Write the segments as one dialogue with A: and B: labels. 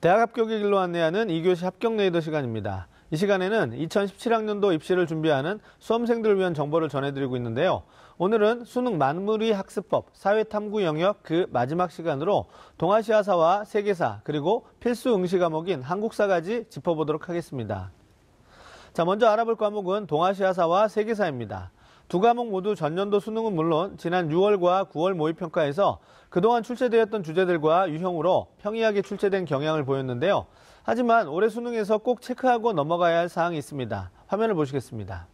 A: 대학 합격의 길로 안내하는 2교시 합격 레이더 시간입니다. 이 시간에는 2017학년도 입시를 준비하는 수험생들을 위한 정보를 전해드리고 있는데요. 오늘은 수능 마무리 학습법 사회탐구 영역 그 마지막 시간으로 동아시아사와 세계사 그리고 필수 응시 과목인 한국사까지 짚어보도록 하겠습니다. 자, 먼저 알아볼 과목은 동아시아사와 세계사입니다. 두 과목 모두 전년도 수능은 물론 지난 6월과 9월 모의평가에서 그동안 출제되었던 주제들과 유형으로 평이하게 출제된 경향을 보였는데요. 하지만 올해 수능에서 꼭 체크하고 넘어가야 할 사항이 있습니다. 화면을 보시겠습니다.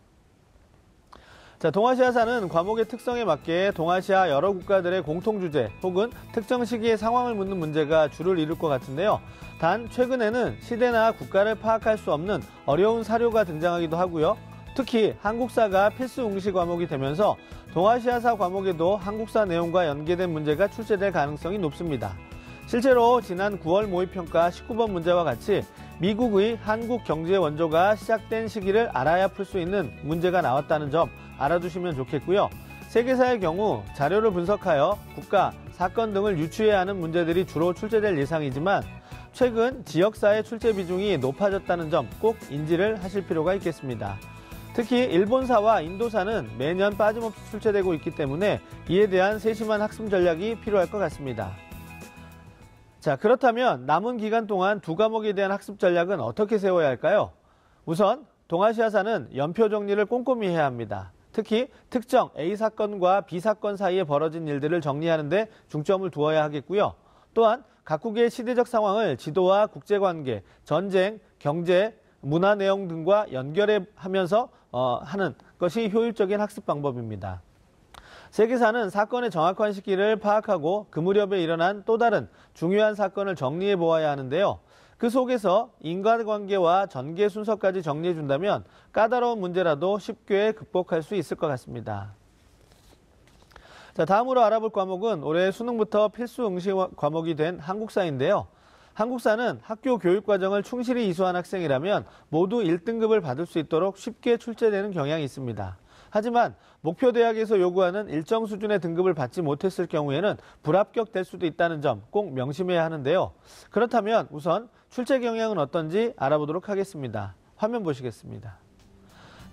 A: 자, 동아시아사는 과목의 특성에 맞게 동아시아 여러 국가들의 공통주제 혹은 특정 시기의 상황을 묻는 문제가 주를 이룰 것 같은데요. 단 최근에는 시대나 국가를 파악할 수 없는 어려운 사료가 등장하기도 하고요. 특히 한국사가 필수 응시 과목이 되면서 동아시아사 과목에도 한국사 내용과 연계된 문제가 출제될 가능성이 높습니다. 실제로 지난 9월 모의평가 19번 문제와 같이 미국의 한국 경제 원조가 시작된 시기를 알아야 풀 수 있는 문제가 나왔다는 점 알아두시면 좋겠고요. 세계사의 경우 자료를 분석하여 국가, 사건 등을 유추해야 하는 문제들이 주로 출제될 예상이지만 최근 지역사의 출제 비중이 높아졌다는 점 꼭 인지를 하실 필요가 있겠습니다. 특히 일본사와 인도사는 매년 빠짐없이 출제되고 있기 때문에 이에 대한 세심한 학습 전략이 필요할 것 같습니다. 자, 그렇다면 남은 기간 동안 두 과목에 대한 학습 전략은 어떻게 세워야 할까요? 우선 동아시아사는 연표 정리를 꼼꼼히 해야 합니다. 특히 특정 A사건과 B사건 사이에 벌어진 일들을 정리하는 데 중점을 두어야 하겠고요. 또한 각국의 시대적 상황을 지도와 국제관계, 전쟁, 경제, 문화 내용 등과 연결해 하면서 하는 것이 효율적인 학습 방법입니다. 세계사는 사건의 정확한 시기를 파악하고 그 무렵에 일어난 또 다른 중요한 사건을 정리해 보아야 하는데요. 그 속에서 인과관계와 전개 순서까지 정리해 준다면 까다로운 문제라도 쉽게 극복할 수 있을 것 같습니다. 자, 다음으로 알아볼 과목은 올해 수능부터 필수 응시 과목이 된 한국사인데요. 한국사는 학교 교육과정을 충실히 이수한 학생이라면 모두 1등급을 받을 수 있도록 쉽게 출제되는 경향이 있습니다. 하지만 목표 대학에서 요구하는 일정 수준의 등급을 받지 못했을 경우에는 불합격될 수도 있다는 점 꼭 명심해야 하는데요. 그렇다면 우선 출제 경향은 어떤지 알아보도록 하겠습니다. 화면 보시겠습니다.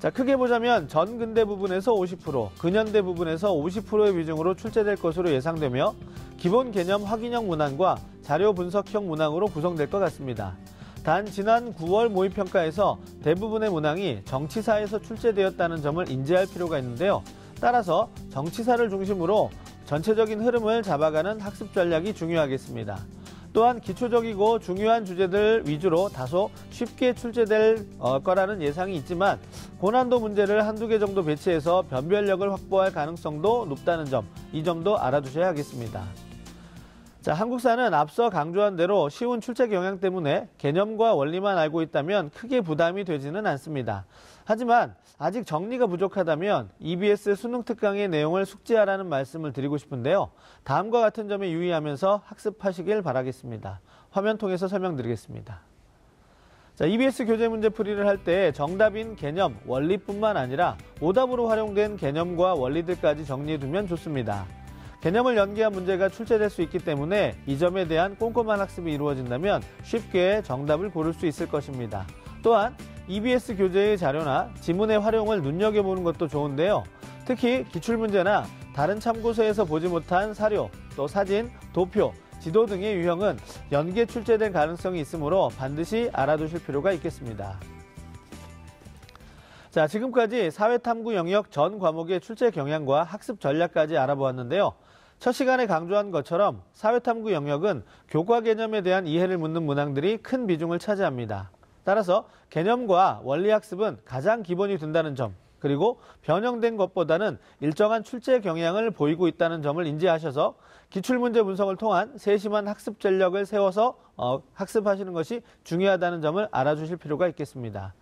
A: 자, 크게 보자면 전근대 부분에서 50%, 근현대 부분에서 50%의 비중으로 출제될 것으로 예상되며 기본 개념 확인형 문항과 자료 분석형 문항으로 구성될 것 같습니다. 단 지난 9월 모의평가에서 대부분의 문항이 정치사에서 출제되었다는 점을 인지할 필요가 있는데요. 따라서 정치사를 중심으로 전체적인 흐름을 잡아가는 학습 전략이 중요하겠습니다. 또한 기초적이고 중요한 주제들 위주로 다소 쉽게 출제될 거라는 예상이 있지만 고난도 문제를 한두 개 정도 배치해서 변별력을 확보할 가능성도 높다는 점, 이 점도 알아두셔야 하겠습니다. 자, 한국사는 앞서 강조한 대로 쉬운 출제 경향 때문에 개념과 원리만 알고 있다면 크게 부담이 되지는 않습니다. 하지만 아직 정리가 부족하다면 EBS 수능 특강의 내용을 숙지하라는 말씀을 드리고 싶은데요. 다음과 같은 점에 유의하면서 학습하시길 바라겠습니다. 화면 통해서 설명드리겠습니다. 자, EBS 교재 문제 풀이를 할 때 정답인 개념, 원리뿐만 아니라 오답으로 활용된 개념과 원리들까지 정리해두면 좋습니다. 개념을 연계한 문제가 출제될 수 있기 때문에 이 점에 대한 꼼꼼한 학습이 이루어진다면 쉽게 정답을 고를 수 있을 것입니다. 또한 EBS 교재의 자료나 지문의 활용을 눈여겨보는 것도 좋은데요. 특히 기출문제나 다른 참고서에서 보지 못한 사료, 또 사진, 도표, 지도 등의 유형은 연계 출제될 가능성이 있으므로 반드시 알아두실 필요가 있겠습니다. 자, 지금까지 사회탐구 영역 전 과목의 출제 경향과 학습 전략까지 알아보았는데요. 첫 시간에 강조한 것처럼 사회탐구 영역은 교과 개념에 대한 이해를 묻는 문항들이 큰 비중을 차지합니다. 따라서 개념과 원리 학습은 가장 기본이 된다는 점, 그리고 변형된 것보다는 일정한 출제 경향을 보이고 있다는 점을 인지하셔서 기출문제 분석을 통한 세심한 학습 전략을 세워서 학습하시는 것이 중요하다는 점을 알아주실 필요가 있겠습니다.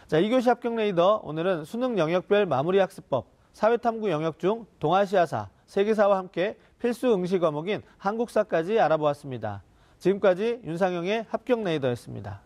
A: 자, 2교시 합격 레이더, 오늘은 수능 영역별 마무리 학습법, 사회탐구 영역 중 동아시아사, 세계사와 함께 필수 응시 과목인 한국사까지 알아보았습니다. 지금까지 윤상영의 합격 레이더였습니다.